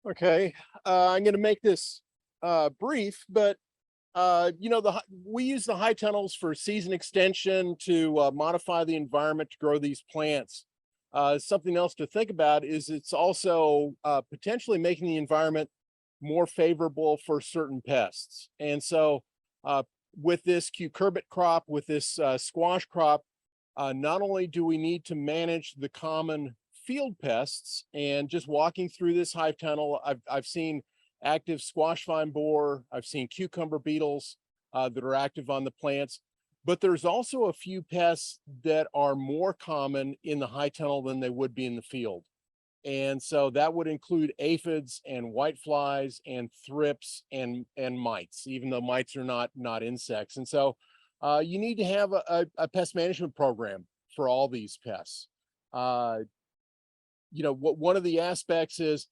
Okay, I'm going to make this brief, but we use the high tunnels for season extension to modify the environment to grow these plants. Something else to think about is it's also potentially making the environment more favorable for certain pests. And so, uh, with this cucurbit crop, with this squash crop, not only do we need to manage the common field pests, and just walking through this hive tunnel, I've seen active squash vine borer, I've seen cucumber beetles that are active on the plants, but there's also a few pests that are more common in the high tunnel than they would be in the field. And so that would include aphids and whiteflies and thrips and mites, even though mites are not insects. And so you need to have a pest management program for all these pests. Uh, what one of the aspects is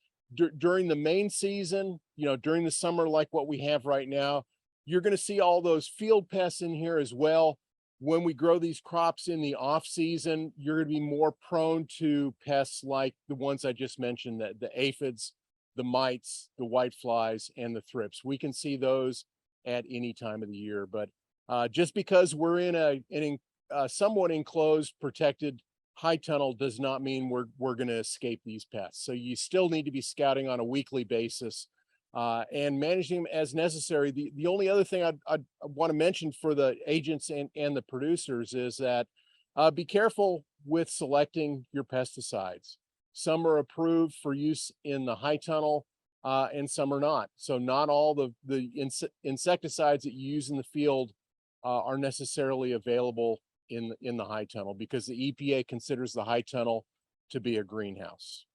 during the main season, during the summer, like what we have right now, you're going to see all those field pests in here as well. When we grow these crops in the off season, you're going to be more prone to pests like the ones I just mentioned, the aphids, the mites, the whiteflies, and the thrips. We can see those at any time of the year, but just because we're in a somewhat enclosed, protected high tunnel does not mean we're going to escape these pests. So you still need to be scouting on a weekly basis and managing them as necessary. The only other thing I'd want to mention for the agents and the producers is that be careful with selecting your pesticides. Some are approved for use in the high tunnel and some are not. So not all the insecticides that you use in the field are necessarily available in the high tunnel, because the EPA considers the high tunnel to be a greenhouse.